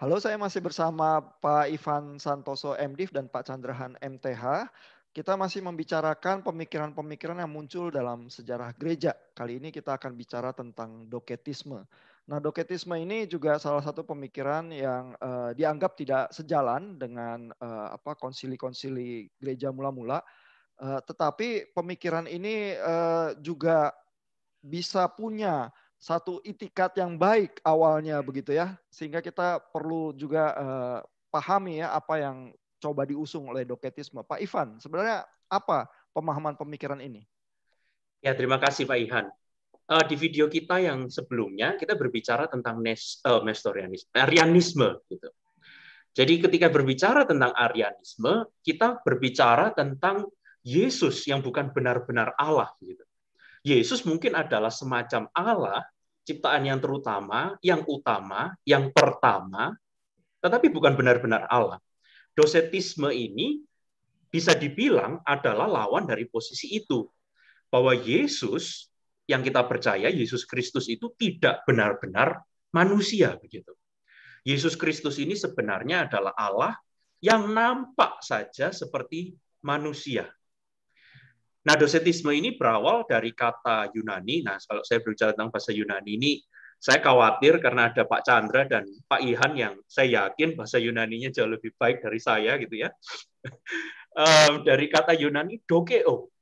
Halo, saya masih bersama Pak Ivan Santoso MDiv dan Pak Chandrahan MTH. Kita masih membicarakan pemikiran-pemikiran yang muncul dalam sejarah gereja. Kali ini kita akan bicara tentang doketisme. Nah, doketisme ini juga salah satu pemikiran yang dianggap tidak sejalan dengan konsili-konsili gereja mula-mula. Tetapi pemikiran ini juga bisa punya satu itikat yang baik awalnya begitu ya, sehingga kita perlu juga pahami ya apa yang coba diusung oleh doketisme. Pak Ivan, sebenarnya apa pemahaman pemikiran ini? Ya, terima kasih Pak Ihan. Di video kita yang sebelumnya kita berbicara tentang Arianisme gitu. Jadi ketika berbicara tentang Arianisme, kita berbicara tentang Yesus yang bukan benar-benar Allah gitu. Yesus mungkin adalah semacam Allah, ciptaan yang terutama, yang utama, yang pertama, tetapi bukan benar-benar Allah. Docetisme ini bisa dibilang adalah lawan dari posisi itu, bahwa Yesus yang kita percaya, Yesus Kristus itu tidak benar-benar manusia begitu. Yesus Kristus ini sebenarnya adalah Allah yang nampak saja seperti manusia. Nah, docetisme ini berawal dari kata Yunani. Nah, kalau saya berbicara tentang bahasa Yunani ini, saya khawatir karena ada Pak Chandra dan Pak Ihan yang saya yakin bahasa Yunaninya jauh lebih baik dari saya gitu ya. Dari kata Yunani dokeo,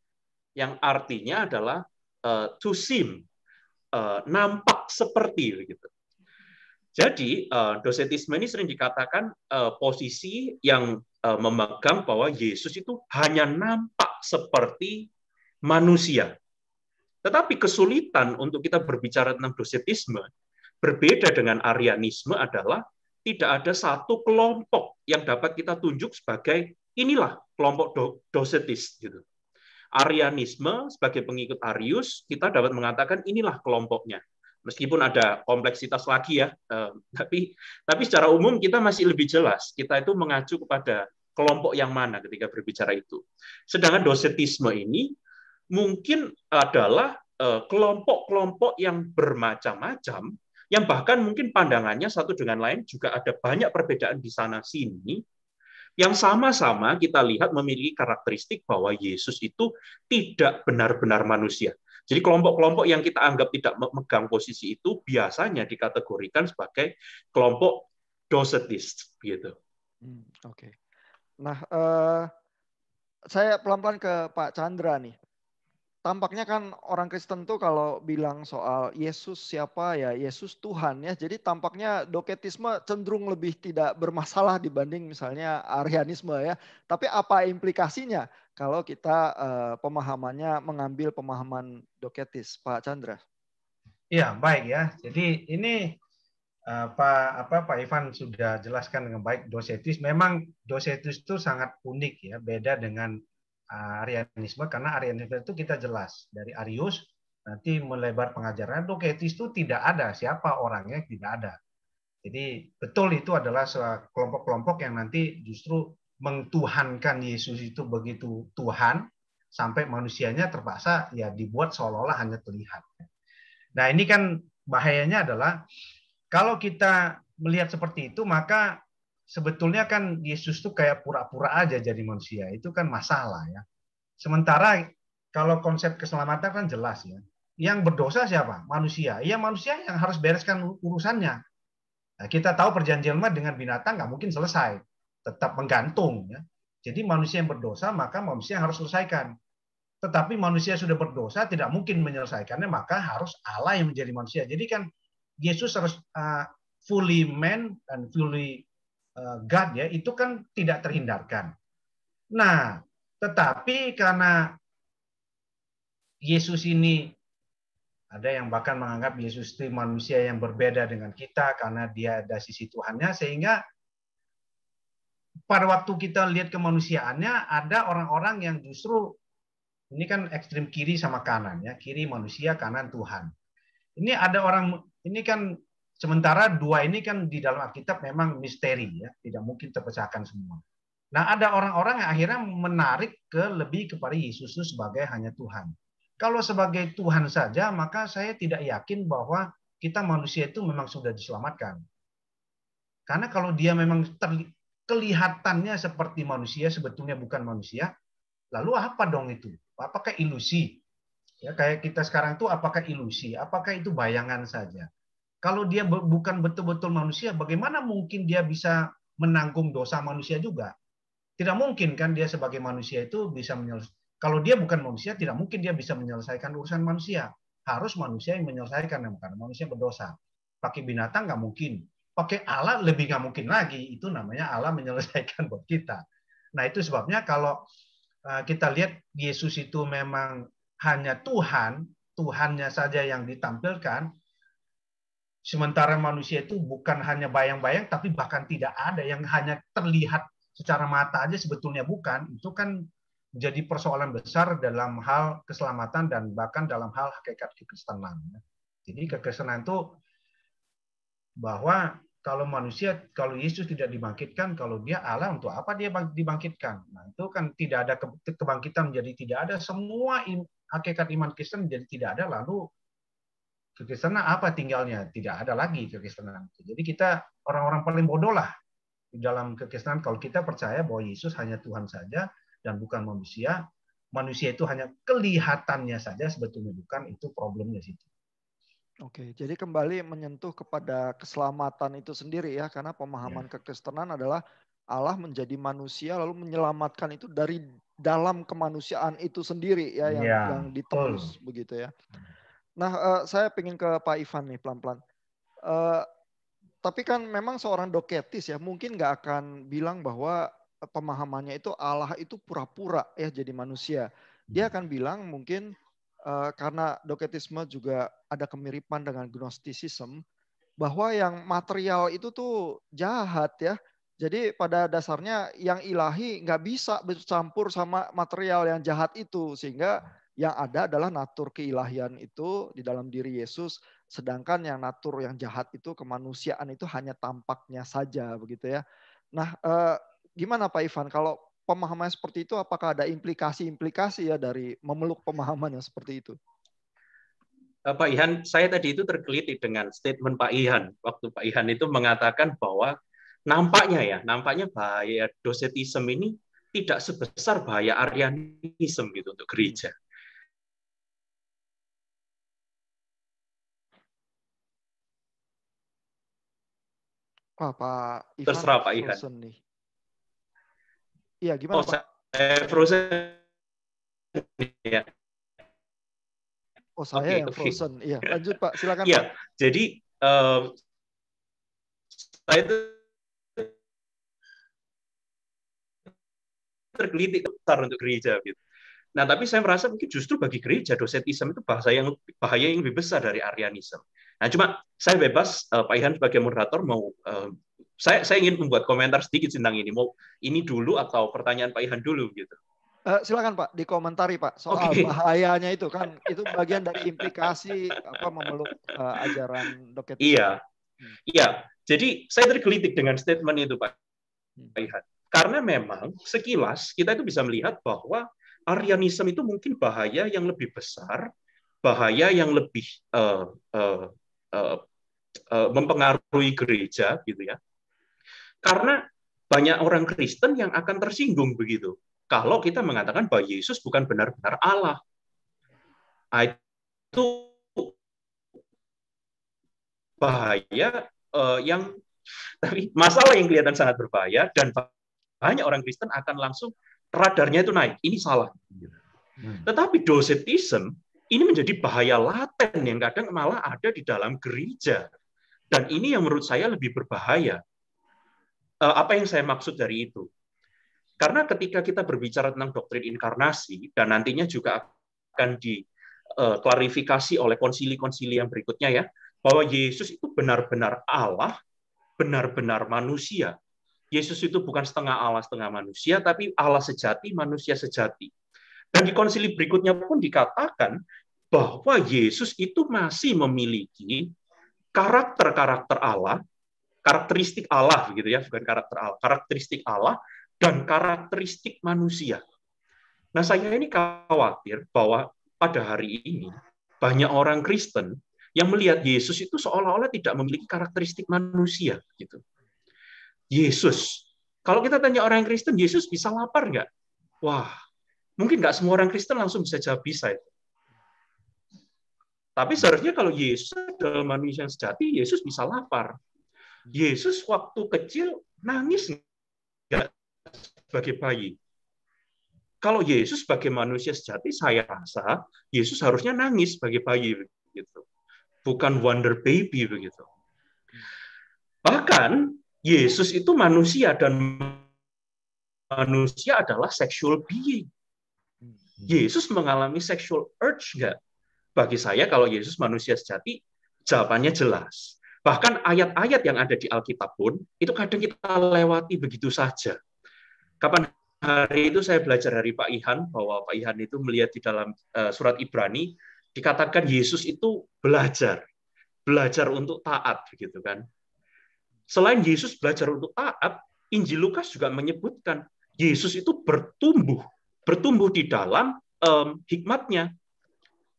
yang artinya adalah to seem, nampak seperti gitu. Jadi docetisme ini sering dikatakan posisi yang memegang bahwa Yesus itu hanya nampak seperti manusia. Tetapi kesulitan untuk kita berbicara tentang docetisme berbeda dengan Arianisme adalah tidak ada satu kelompok yang dapat kita tunjuk sebagai inilah kelompok docetis gitu. Arianisme sebagai pengikut Arius, kita dapat mengatakan inilah kelompoknya. Meskipun ada kompleksitas lagi ya, tapi secara umum kita masih lebih jelas. Kita itu mengacu kepada kelompok yang mana ketika berbicara itu. Sedangkan docetisme ini mungkin adalah kelompok-kelompok yang bermacam-macam, yang bahkan mungkin pandangannya satu dengan lain juga ada banyak perbedaan di sana sini, yang sama-sama kita lihat memiliki karakteristik bahwa Yesus itu tidak benar-benar manusia. Jadi kelompok-kelompok yang kita anggap tidak memegang posisi itu biasanya dikategorikan sebagai kelompok docetis gitu. Oke. Nah, saya pelan-pelan ke Pak Chandra nih. Tampaknya kan orang Kristen tuh kalau bilang soal Yesus siapa ya, Yesus Tuhan ya. Jadi tampaknya doketisme cenderung lebih tidak bermasalah dibanding misalnya Arianisme ya. Tapi apa implikasinya kalau kita pemahamannya mengambil pemahaman doketis, Pak Chandra? Iya, baik ya. Jadi ini Pak Ivan sudah jelaskan dengan baik docetis. Memang docetis itu sangat unik ya, beda dengan Arianisme karena Arianisme itu kita jelas dari Arius nanti melebar pengajaran. Docetis itu tidak ada siapa orangnya, tidak ada. Jadi betul itu adalah kelompok-kelompok yang nanti justru mengtuhankan Yesus itu begitu Tuhan sampai manusianya terpaksa ya dibuat seolah-olah hanya terlihat. Nah, ini kan bahayanya adalah kalau kita melihat seperti itu, maka sebetulnya kan Yesus tuh kayak pura-pura aja jadi manusia. Itu kan masalah ya. Sementara kalau konsep keselamatan kan jelas ya. Yang berdosa siapa? Manusia. Ya manusia yang harus bereskan urusannya. Nah, kita tahu perjanjian lama dengan binatang nggak mungkin selesai. Tetap menggantung ya. Jadi manusia yang berdosa, maka manusia yang harus selesaikan. Tetapi manusia sudah berdosa tidak mungkin menyelesaikannya, maka harus Allah yang menjadi manusia. Jadi kan Yesus harus fully man dan fully God ya, itu kan tidak terhindarkan. Nah, tetapi karena Yesus ini ada yang bahkan menganggap Yesus itu manusia yang berbeda dengan kita karena dia ada sisi Tuhannya, sehingga pada waktu kita lihat kemanusiaannya ada orang-orang yang justru ini kan ekstrim kiri sama kanan ya, kiri manusia, kanan Tuhan. Ini ada orang, ini kan sementara dua ini kan di dalam Alkitab memang misteri ya, tidak mungkin terpecahkan semua. Nah, ada orang-orang yang akhirnya menarik lebih kepada Yesus itu sebagai hanya Tuhan. Kalau sebagai Tuhan saja, maka saya tidak yakin bahwa kita manusia itu memang sudah diselamatkan. Karena kalau dia memang kelihatannya seperti manusia, sebetulnya bukan manusia, lalu apa dong itu? Apakah ilusi? Ya, kayak kita sekarang itu apakah ilusi? Apakah itu bayangan saja? Kalau dia bukan betul-betul manusia, bagaimana mungkin dia bisa menanggung dosa manusia juga? Tidak mungkin kan dia sebagai manusia itu bisa menyelesaikan. Kalau dia bukan manusia, tidak mungkin dia bisa menyelesaikan urusan manusia. Harus manusia yang menyelesaikan, karena manusia berdosa. Pakai binatang nggak mungkin. Pakai Allah lebih nggak mungkin lagi. Itu namanya Allah menyelesaikan buat kita. Nah itu sebabnya kalau kita lihat Yesus itu memang hanya Tuhan, Tuhannya saja yang ditampilkan, sementara manusia itu bukan hanya bayang-bayang, tapi bahkan tidak ada yang hanya terlihat secara mata aja sebetulnya bukan. Itu kan menjadi persoalan besar dalam hal keselamatan dan bahkan dalam hal hakikat kekristenan. Jadi kekristenan itu bahwa kalau manusia, kalau Yesus tidak dibangkitkan, kalau dia Allah, untuk apa dia dibangkitkan? Nah, itu kan tidak ada kebangkitan, menjadi tidak ada. Semua hakikat iman Kristen menjadi tidak ada, lalu kekristenan apa tinggalnya? Tidak ada lagi kekristenan. Jadi kita orang-orang paling bodoh lah di dalam kekristenan kalau kita percaya bahwa Yesus hanya Tuhan saja dan bukan manusia. Manusia itu hanya kelihatannya saja, sebetulnya bukan. Itu problemnya situ. Oke, jadi kembali menyentuh kepada keselamatan itu sendiri ya, karena pemahaman kekristenan adalah Allah menjadi manusia lalu menyelamatkan itu dari dalam kemanusiaan itu sendiri ya, yang ditebus begitu ya. Nah, saya ingin ke Pak Ivan nih pelan-pelan. Tapi kan memang seorang doketis ya, mungkin nggak akan bilang bahwa pemahamannya itu Allah itu pura-pura ya jadi manusia. Dia akan bilang mungkin karena doketisme juga ada kemiripan dengan gnostisism, bahwa yang material itu tuh jahat ya. Jadi pada dasarnya yang ilahi nggak bisa bercampur sama material yang jahat itu. Sehingga yang ada adalah natur keilahian itu di dalam diri Yesus. Sedangkan yang natur yang jahat itu, kemanusiaan itu hanya tampaknya saja begitu ya. Nah gimana Pak Ivan kalau pemahaman seperti itu, apakah ada implikasi-implikasi ya dari memeluk pemahaman yang seperti itu? Pak Ihan, saya tadi itu tergelitik dengan statement Pak Ihan. Waktu Pak Ihan itu mengatakan bahwa nampaknya bahaya docetisme ini tidak sebesar bahaya Arianisme gitu untuk gereja. Wah, Pak Ivan terserah Pak Ihan. Nih. Iya, gimana Pak? Saya frozen. Ya. Oh, saya yang frozen. Iya, lanjut Pak, silakan Pak. Jadi saya itu tergelitik besar untuk gereja gitu. Nah, tapi saya merasa mungkin justru bagi gereja docetisme itu bahaya yang lebih besar dari Arianisme. Nah, cuma saya bebas, Pak Ihan sebagai moderator mau saya ingin membuat komentar sedikit tentang ini. Mau ini dulu atau pertanyaan Pak Ihan dulu gitu. Silakan Pak, dikomentari Pak soal bahayanya itu kan, itu bagian dari implikasi memeluk ajaran doketisme. Iya. Jadi saya tergelitik dengan statement itu Pak Ihan. Karena memang sekilas kita itu bisa melihat bahwa Arianisme itu mungkin bahaya yang lebih besar, bahaya yang lebih mempengaruhi gereja gitu ya. Karena banyak orang Kristen yang akan tersinggung begitu. Kalau kita mengatakan bahwa Yesus bukan benar-benar Allah. Itu bahaya tapi masalah yang kelihatan sangat berbahaya dan banyak orang Kristen akan langsung radarnya itu naik. Ini salah. Tetapi docetisme ini menjadi bahaya laten yang kadang malah ada di dalam gereja. Dan ini yang menurut saya lebih berbahaya. Apa yang saya maksud dari itu? Karena ketika kita berbicara tentang doktrin inkarnasi, dan nantinya juga akan diklarifikasi oleh konsili-konsili yang berikutnya ya, bahwa Yesus itu benar-benar Allah, benar-benar manusia. Yesus itu bukan setengah Allah, setengah manusia, tapi Allah sejati, manusia sejati. Dan di konsili berikutnya pun dikatakan bahwa Yesus itu masih memiliki karakter-karakter Allah, karakteristik Allah begitu ya, bukan karakter Allah, karakteristik Allah dan karakteristik manusia. Nah, saya ini khawatir bahwa pada hari ini banyak orang Kristen yang melihat Yesus itu seolah-olah tidak memiliki karakteristik manusia gitu. Yesus. Kalau kita tanya orang Kristen, Yesus bisa lapar nggak? Wah, mungkin nggak semua orang Kristen langsung bisa jawab bisa itu. Tapi seharusnya kalau Yesus adalah manusia yang sejati, Yesus bisa lapar. Yesus waktu kecil nangis nggak sebagai bayi? Kalau Yesus sebagai manusia sejati, saya rasa Yesus harusnya nangis sebagai bayi begitu. Bukan wonder baby begitu. Bahkan Yesus itu manusia dan manusia adalah sexual being. Yesus mengalami sexual urge nggak? Bagi saya kalau Yesus manusia sejati, jawabannya jelas. Bahkan ayat-ayat yang ada di Alkitab pun, itu kadang kita lewati begitu saja. Kapan hari itu saya belajar dari Pak Ihan, bahwa Pak Ihan itu melihat di dalam surat Ibrani, dikatakan Yesus itu belajar untuk taat, begitu kan. Selain Yesus belajar untuk taat, Injil Lukas juga menyebutkan Yesus itu bertumbuh di dalam hikmatnya.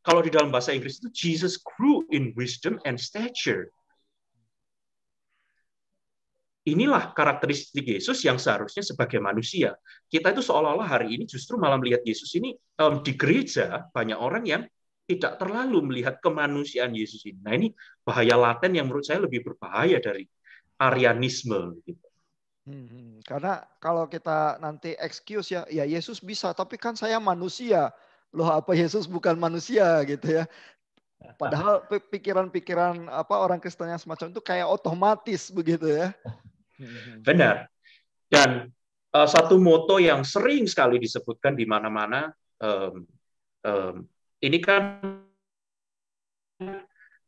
Kalau di dalam bahasa Inggris itu Jesus grew in wisdom and stature. Inilah karakteristik Yesus yang seharusnya sebagai manusia. Kita itu seolah-olah hari ini justru malah melihat Yesus ini di gereja, banyak orang yang tidak terlalu melihat kemanusiaan Yesus ini. Nah, ini bahaya laten yang menurut saya lebih berbahaya dari Arianisme. Karena kalau kita nanti excuse ya Yesus bisa, tapi kan saya manusia. Loh, apa Yesus bukan manusia gitu ya. Padahal pikiran-pikiran orang Kristen yang semacam itu kayak otomatis begitu ya. Benar. Dan satu moto yang sering sekali disebutkan di mana-mana, ini kan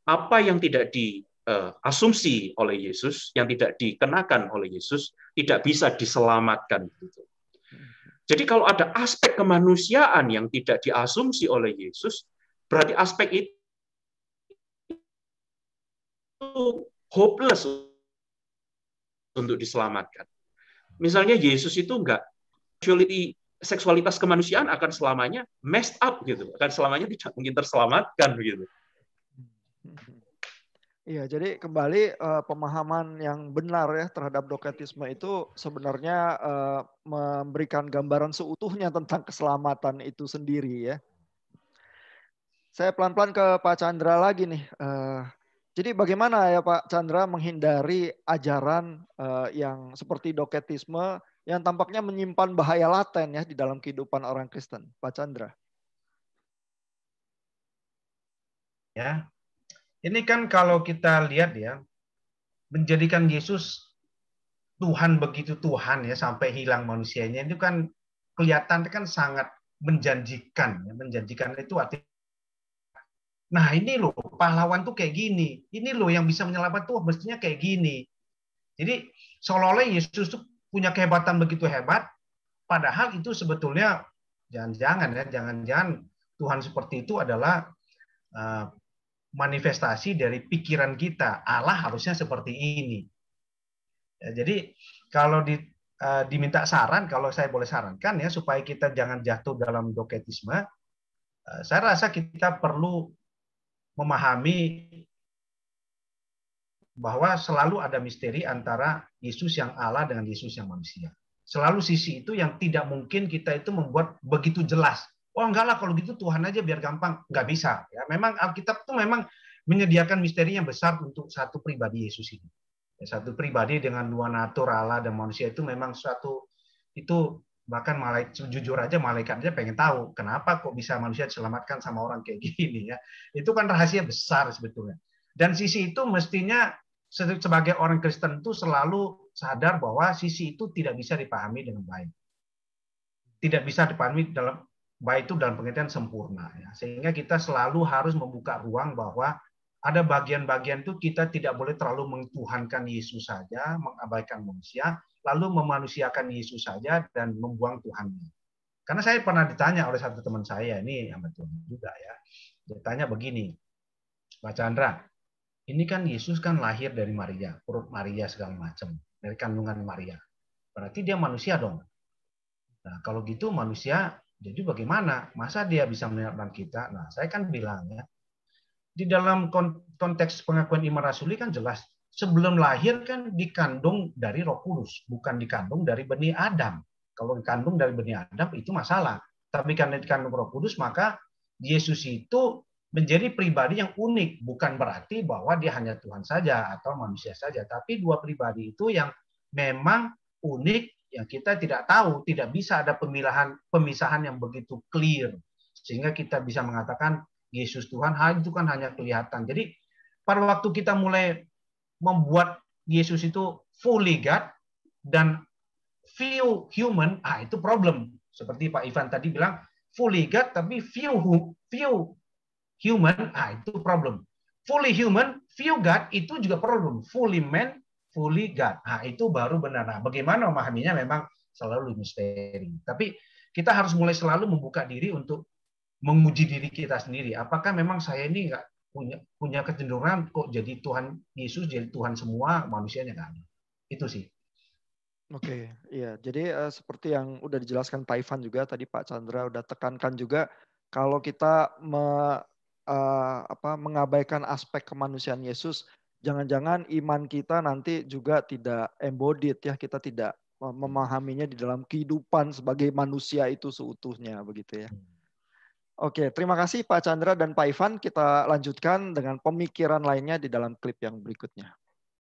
apa yang tidak diasumsi oleh Yesus, yang tidak dikenakan oleh Yesus, tidak bisa diselamatkan. Jadi kalau ada aspek kemanusiaan yang tidak diasumsi oleh Yesus, berarti aspek itu hopeless untuk diselamatkan. Misalnya Yesus itu enggak, seksualitas kemanusiaan akan selamanya messed up gitu, akan selamanya tidak mungkin terselamatkan begitu. Iya, jadi kembali pemahaman yang benar ya terhadap doketisme itu sebenarnya memberikan gambaran seutuhnya tentang keselamatan itu sendiri ya. Saya pelan-pelan ke Pak Chandra lagi nih. Jadi bagaimana ya Pak Chandra menghindari ajaran yang seperti doketisme yang tampaknya menyimpan bahaya laten ya di dalam kehidupan orang Kristen, Pak Chandra? Ya, ini kan kalau kita lihat ya, menjadikan Yesus Tuhan begitu Tuhan ya sampai hilang manusianya itu kan kelihatan kan sangat menjanjikan. Ya. Menjanjikan itu artinya, nah ini loh pahlawan tuh kayak gini, ini loh yang bisa menyelamatkan tuh mestinya kayak gini. Jadi seolah-olah Yesus tuh punya kehebatan begitu hebat, padahal itu sebetulnya jangan-jangan Tuhan seperti itu adalah manifestasi dari pikiran kita. Allah harusnya seperti ini. Ya, jadi kalau diminta saran, kalau saya boleh sarankan ya supaya kita jangan jatuh dalam doketisme, saya rasa kita perlu memahami bahwa selalu ada misteri antara Yesus yang Allah dengan Yesus yang manusia. Selalu sisi itu yang tidak mungkin kita itu membuat begitu jelas. Oh enggak lah kalau gitu Tuhan aja biar gampang. Enggak bisa. Ya, memang Alkitab itu memang menyediakan misteri yang besar untuk satu pribadi Yesus ini. Ya, satu pribadi dengan dua natur Allah dan manusia itu memang suatu itu bahkan malaikat jujur aja malaikat aja pengen tahu kenapa kok bisa manusia diselamatkan sama orang kayak gini ya. Itu kan rahasia besar sebetulnya. Dan sisi itu mestinya sebagai orang Kristen itu selalu sadar bahwa sisi itu tidak bisa dipahami dengan baik. Tidak bisa dipahami dalam baik itu dalam pengertian sempurna. Ya. Sehingga kita selalu harus membuka ruang bahwa ada bagian-bagian itu kita tidak boleh terlalu mentuhankan Yesus saja, mengabaikan manusia, lalu memanusiakan Yesus saja dan membuang Tuhannya. Karena saya pernah ditanya oleh satu teman saya, ini yang betul juga ya. Dia tanya begini, Pak Chandra, ini kan Yesus kan lahir dari Maria, perut Maria segala macam, dari kandungan Maria. Berarti dia manusia dong. Nah, kalau gitu manusia, jadi bagaimana? Masa dia bisa menyelamatkan kita? Nah, saya kan bilang ya, di dalam konteks pengakuan iman rasuli kan jelas sebelum lahir kan dikandung dari Roh Kudus, bukan dikandung dari benih Adam. Kalau dikandung dari benih Adam itu masalah. Tapi karena dikandung Roh Kudus, maka Yesus itu menjadi pribadi yang unik. Bukan berarti bahwa dia hanya Tuhan saja atau manusia saja. Tapi dua pribadi itu yang memang unik, yang kita tidak tahu, tidak bisa ada pemisahan yang begitu clear. Sehingga kita bisa mengatakan Yesus Tuhan, itu kan hanya kelihatan. Jadi pada waktu kita mulai membuat Yesus itu fully God dan few human, itu problem. Seperti Pak Ivan tadi bilang, fully God tapi few human, itu problem. Fully human, few God itu juga problem. Fully man, fully God. Itu baru benar. Nah, bagaimana memahaminya memang selalu misteri. Tapi kita harus mulai selalu membuka diri untuk menguji diri kita sendiri. Apakah memang saya ini nggak punya kecenderungan kok jadi Tuhan Yesus, jadi Tuhan semua, manusianya nggak ada. Itu sih. Oke, iya. Jadi seperti yang udah dijelaskan Pak Ivan juga tadi, Pak Chandra udah tekankan juga, kalau kita mengabaikan aspek kemanusiaan Yesus, jangan-jangan iman kita nanti juga tidak embodied ya, kita tidak memahaminya di dalam kehidupan sebagai manusia itu seutuhnya begitu ya. Oke, terima kasih Pak Chandra dan Pak Ivan. Kita lanjutkan dengan pemikiran lainnya di dalam klip yang berikutnya.